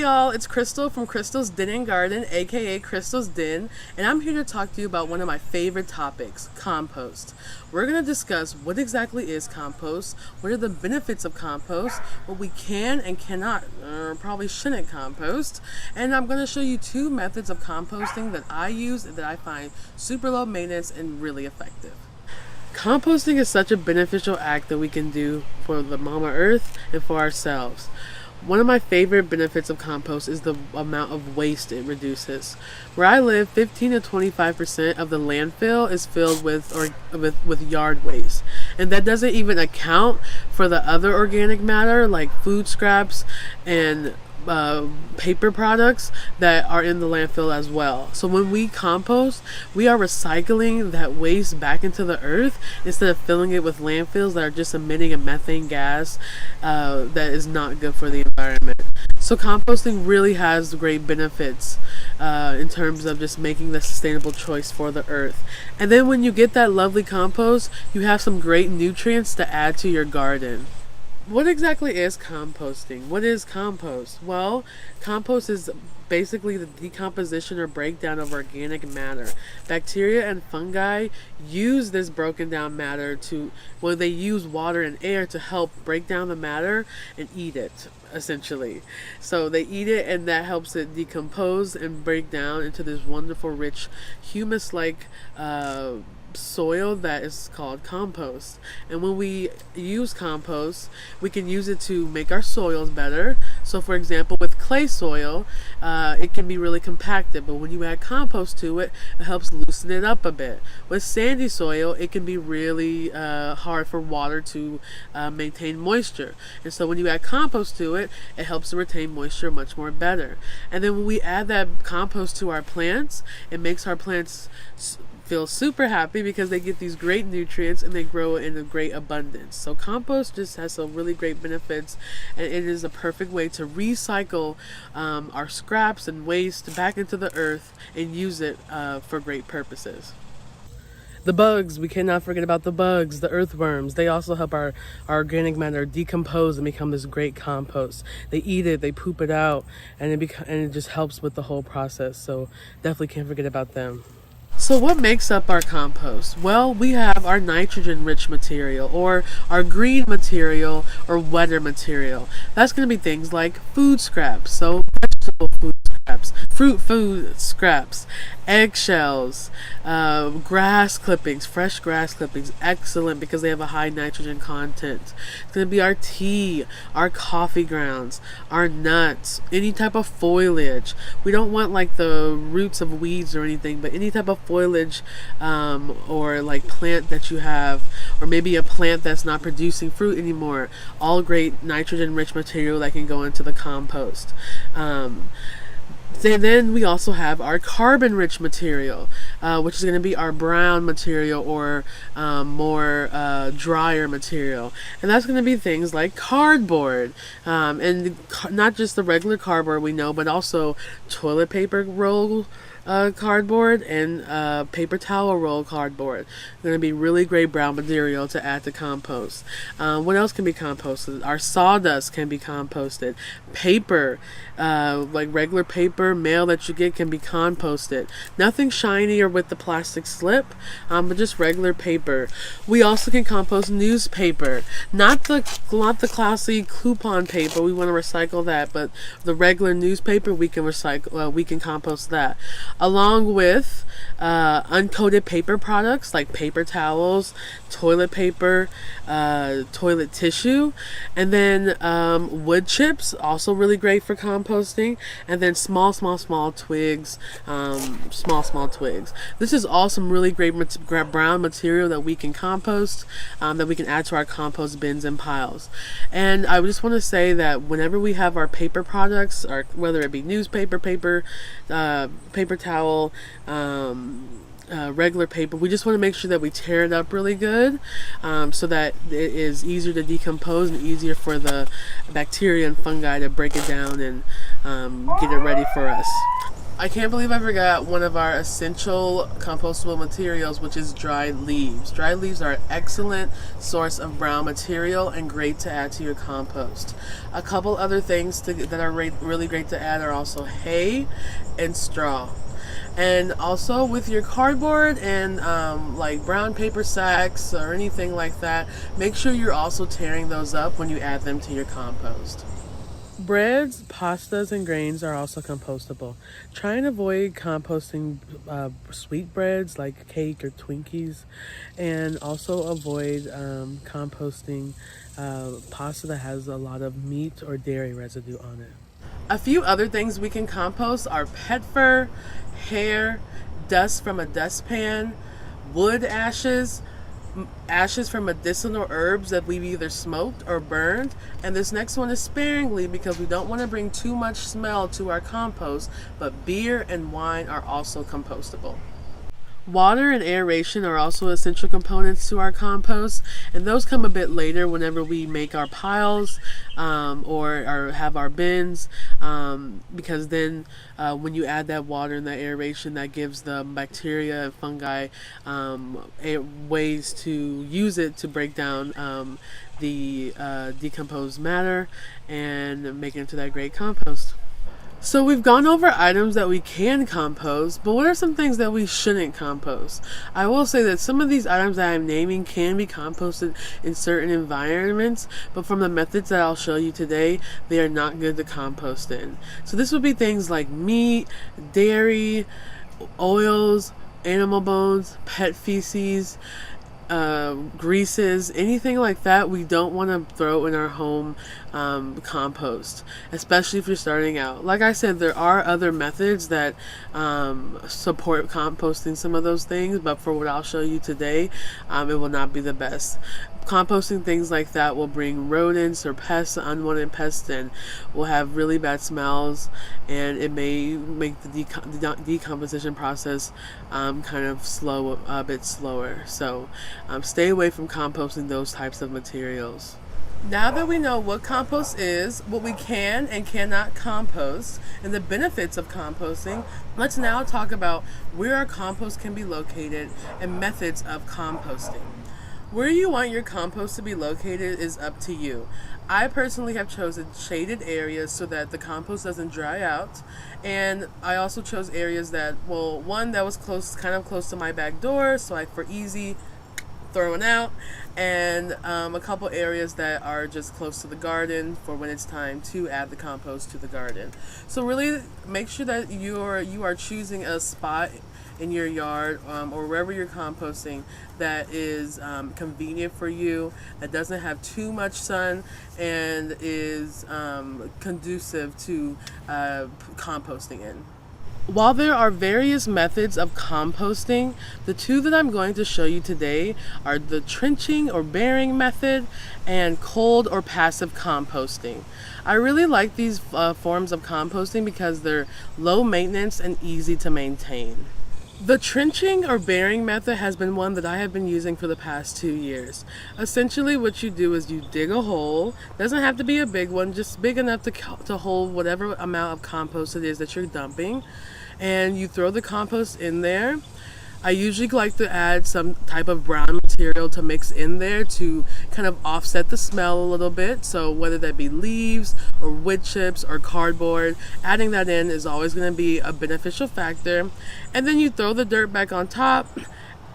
y'all, it's Crystal from Crystal's Den and Garden, aka Crystal's Den, and I'm here to talk to you about one of my favorite topics, compost. We're going to discuss what exactly is compost, what are the benefits of compost, what we can and cannot, or probably shouldn't compost, and I'm going to show you 2 methods of composting that I use and that I find super low maintenance and really effective. Composting is such a beneficial act that we can do for the Mama Earth and for ourselves. One of my favorite benefits of compost is the amount of waste it reduces. Where I live, 15 to 25% of the landfill is filled with yard waste. And that doesn't even account for the other organic matter like food scraps and paper products that are in the landfill as well. So when we compost, we are recycling that waste back into the earth instead of filling it with landfills that are just emitting a methane gas that is not good for the environment. So composting really has great benefits in terms of just making the sustainable choice for the earth. And then when you get that lovely compost, you have some great nutrients to add to your garden. What exactly is composting? What is compost? Well, compost is basically the decomposition or breakdown of organic matter. Bacteria and fungi use this broken down matter they use water and air to help break down the matter and eat it, essentially. So they eat it and that helps it decompose and break down into this wonderful, rich, humus-like soil that is called compost. And when we use compost, we can use it to make our soils better. So for example, with clay soil, it can be really compacted, but when you add compost to it, it helps loosen it up a bit. With sandy soil, it can be really hard for water to maintain moisture, and so when you add compost to it, it helps to retain moisture much more better. And then when we add that compost to our plants, it makes our plants feel super happy because they get these great nutrients and they grow in a great abundance. So compost just has some really great benefits, and it is a perfect way to recycle our scraps and waste back into the earth and use it for great purposes. The bugs, we cannot forget about the bugs, the earthworms. They also help our organic matter decompose and become this great compost. They eat it, they poop it out, and it just helps with the whole process. So definitely can't forget about them. So what makes up our compost? Well, we have our nitrogen-rich material, or our green material, or wetter material. That's going to be things like food scraps, so vegetable food scraps, fruit food scraps, eggshells, grass clippings, fresh grass clippings, excellent because they have a high nitrogen content. It's going to be our tea, our coffee grounds, our nuts, any type of foliage. We don't want like the roots of weeds or anything, but any type of foliage or like plant that you have, or maybe a plant that's not producing fruit anymore. All great nitrogen rich material that can go into the compost. Then we also have our carbon-rich material, which is going to be our brown material or more drier material. And that's going to be things like cardboard, and not just the regular cardboard we know, but also toilet paper roll cardboard and paper towel roll cardboard. Going to be really great brown material to add to compost. What else can be composted? Our sawdust can be composted. Paper, like regular paper, mail that you get can be composted. Nothing shiny or with the plastic slip, but just regular paper. We also can compost newspaper, not the classy coupon paper. We want to recycle that, but the regular newspaper we can recycle. We can compost that, along with uncoated paper products like paper towels, toilet paper, toilet tissue, and then wood chips, also really great for composting, and then small twigs, small twigs. This is all some really great brown material that we can compost, that we can add to our compost bins and piles. And I just want to say that whenever we have our paper products, or whether it be newspaper, paper towel, regular paper, we just want to make sure that we tear it up really good, so that it is easier to decompose and easier for the bacteria and fungi to break it down and get it ready for us. I can't believe I forgot one of our essential compostable materials, which is dried leaves. Dried leaves are an excellent source of brown material and great to add to your compost. A couple other things that are really great to add are also hay and straw. And also with your cardboard and like brown paper sacks or anything like that, make sure you're also tearing those up when you add them to your compost. Breads, pastas, and grains are also compostable. Try and avoid composting sweet breads like cake or Twinkies, and also avoid composting pasta that has a lot of meat or dairy residue on it. A few other things we can compost are pet fur, hair, dust from a dustpan, wood ashes, ashes from medicinal herbs that we've either smoked or burned. And this next one is sparingly because we don't want to bring too much smell to our compost, but beer and wine are also compostable. Water and aeration are also essential components to our compost, and those come a bit later whenever we make our piles or have our bins, because then when you add that water and that aeration, that gives the bacteria and fungi ways to use it to break down the decomposed matter and make it into that great compost. So we've gone over items that we can compost, but what are some things that we shouldn't compost? I will say that some of these items that I'm naming can be composted in certain environments, but from the methods that I'll show you today, they are not good to compost in. So this would be things like meat, dairy, oils, animal bones, pet feces, greases, anything like that we don't want to throw in our home compost, especially if you're starting out. Like I said, there are other methods that support composting some of those things, but for what I'll show you today, it will not be the best. Composting things like that will bring rodents or pests, unwanted pests, and will have really bad smells, and it may make the decomposition process kind of slow, a bit slower. So stay away from composting those types of materials. Now that we know what compost is, what we can and cannot compost, and the benefits of composting, let's now talk about where our compost can be located and methods of composting. Where you want your compost to be located is up to you. I personally have chosen shaded areas so that the compost doesn't dry out, and I also chose areas that, well, one that was kind of close to my back door, so for easy throwing out, and a couple areas that are just close to the garden for when it's time to add the compost to the garden. So really make sure that you are choosing a spot in your yard or wherever you're composting that is convenient for you, that doesn't have too much sun, and is conducive to composting in. While there are various methods of composting, the two that I'm going to show you today are the trenching or burying method and cold or passive composting. I really like these forms of composting because they're low maintenance and easy to maintain. The trenching or burying method has been one that I have been using for the past 2 years. Essentially what you do is you dig a hole. Doesn't have to be a big one, just big enough to hold whatever amount of compost it is that you're dumping, and you throw the compost in there. I usually like to add some type of brown material to mix in there to kind of offset the smell a little bit. So whether that be leaves or wood chips or cardboard, adding that in is always going to be a beneficial factor. And then you throw the dirt back on top,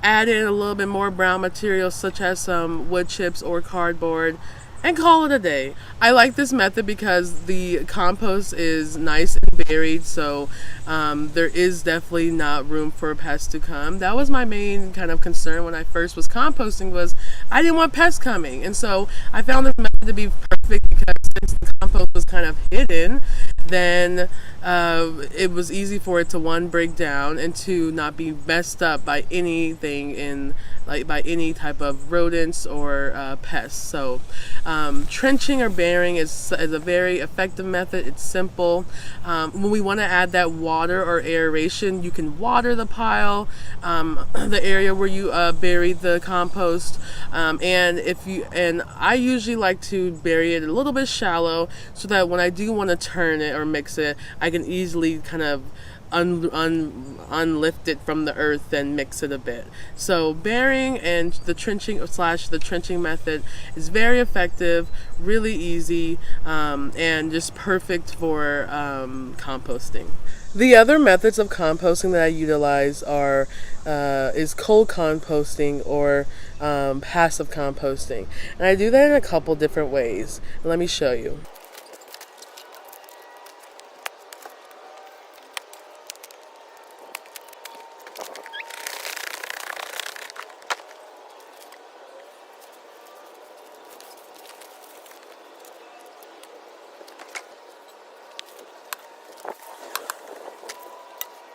add in a little bit more brown material such as some wood chips or cardboard, and call it a day. I like this method because the compost is nice and buried, so there is definitely not room for pests to come. That was my main kind of concern when I first was composting, was I didn't want pests coming. And so I found this method to be perfect because since the compost was kind of hidden, then it was easy for it to, one, break down, and two, not be messed up by anything by any type of rodents or pests. So trenching or burying is a very effective method. It's simple. When we want to add that water or aeration, you can water the pile, the area where you buried the compost, and I usually like to bury it a little bit shallow so that when I do want to turn it or mix it, I can easily kind of unlift it from the earth and mix it a bit. So bearing and the trenching method is very effective, really easy, and just perfect for composting. The other methods of composting that I utilize is cold composting or passive composting, and I do that in a couple different ways. Let me show you.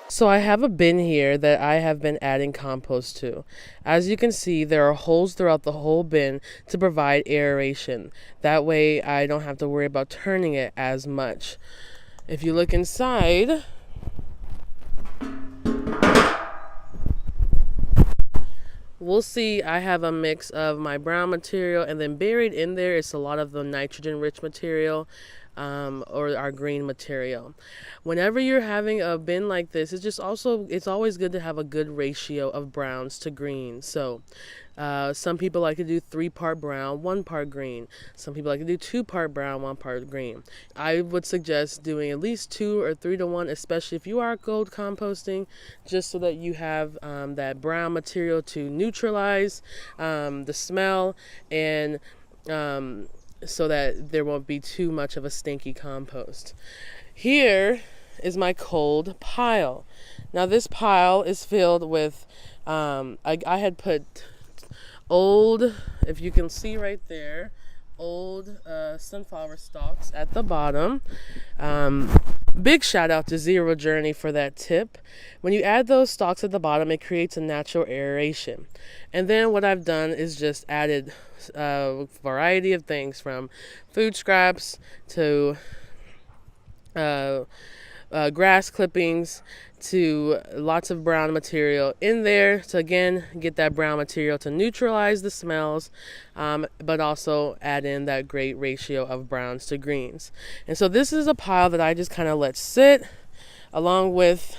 So I have a bin here that I have been adding compost to. As you can see, there are holes throughout the whole bin to provide aeration. That way I don't have to worry about turning it as much. If you look inside, we'll see I have a mix of my brown material, and then buried in there is a lot of the nitrogen rich material, or our green material. Whenever you're having a bin like this, it's always good to have a good ratio of browns to greens. So some people like to do 3-part brown, 1-part green. Some people like to do 2-part brown, 1-part green. I would suggest doing at least 2 or 3 to 1, especially if you are cold composting, just so that you have that brown material to neutralize the smell, and so that there won't be too much of a stinky compost. Here is my cold pile. Now this pile is filled with, I had put old, if you can see right there, old sunflower stalks at the bottom. Big shout out to Zero Journey for that tip. When you add those stalks at the bottom, it creates a natural aeration. And then what I've done is just added a variety of things, from food scraps to grass clippings to lots of brown material in there to again get that brown material to neutralize the smells, but also add in that great ratio of browns to greens. And so this is a pile that I just kind of let sit along with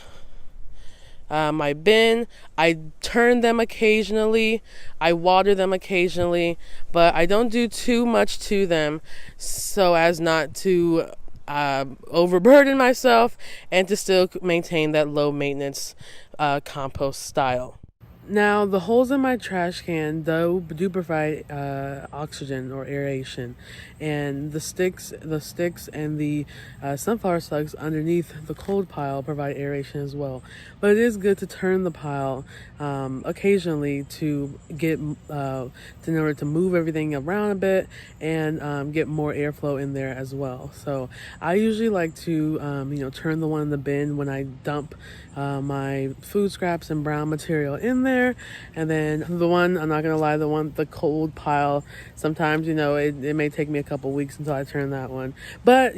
my bin. I turn them occasionally, I water them occasionally, but I don't do too much to them so as not to overburden myself and to still maintain that low maintenance compost style. Now, the holes in my trash can do provide oxygen or aeration, and the sticks and the sunflower slugs underneath the cold pile provide aeration as well. But it is good to turn the pile occasionally to get in order to move everything around a bit and get more airflow in there as well. So I usually like to turn the one in the bin when I dump my food scraps and brown material in there. And then the one, I'm not gonna lie, the cold pile, sometimes it may take me a couple weeks until I turn that one. But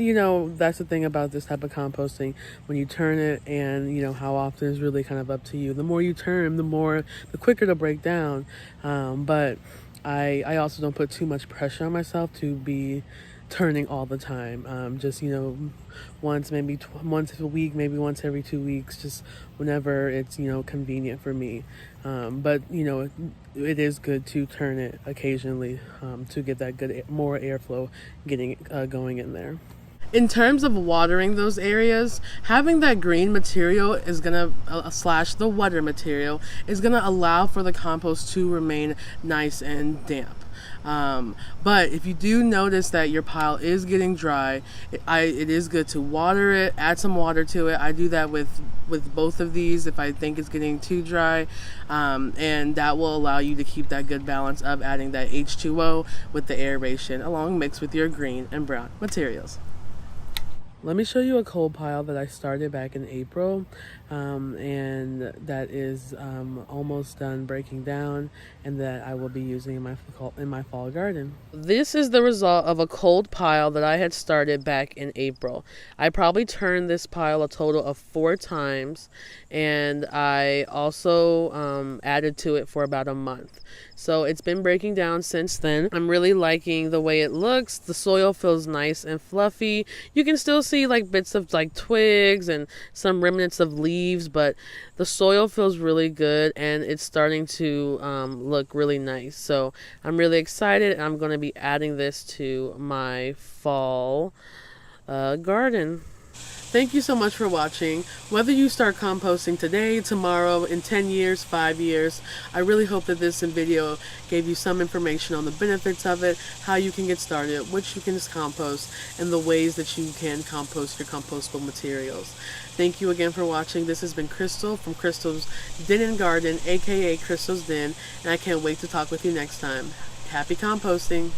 that's the thing about this type of composting. When you turn it, and how often is really kind of up to you. The more you turn, the quicker it'll break down. But I also don't put too much pressure on myself to be turning all the time. Just once a week, maybe once every 2 weeks, just whenever it's convenient for me. But it is good to turn it occasionally to get that good more airflow getting going in there. In terms of watering those areas, having that green material is gonna slash the water material is gonna allow for the compost to remain nice and damp. But if you do notice that your pile is getting dry, it is good to water it, add some water to it. I do that with both of these if I think it's getting too dry, and that will allow you to keep that good balance of adding that H2O with the aeration along mixed with your green and brown materials. Let me show you a cold pile that I started back in April, and that is almost done breaking down, and that I will be using in my fall garden. This is the result of a cold pile that I had started back in April. I probably turned this pile a total of 4 times, and I also added to it for about a month. So it's been breaking down since then. I'm really liking the way it looks. The soil feels nice and fluffy. You can still see like bits of like twigs and some remnants of leaves, but the soil feels really good and it's starting to look really nice. So I'm really excited, and I'm going to be adding this to my fall garden. Thank you so much for watching. Whether you start composting today, tomorrow, in 10 years, 5 years, I really hope that this video gave you some information on the benefits of it, how you can get started, which you can compost, and the ways that you can compost your compostable materials. Thank you again for watching. This has been Crystal from Crystal's Den and Garden, aka Crystal's Den, and I can't wait to talk with you next time. Happy composting!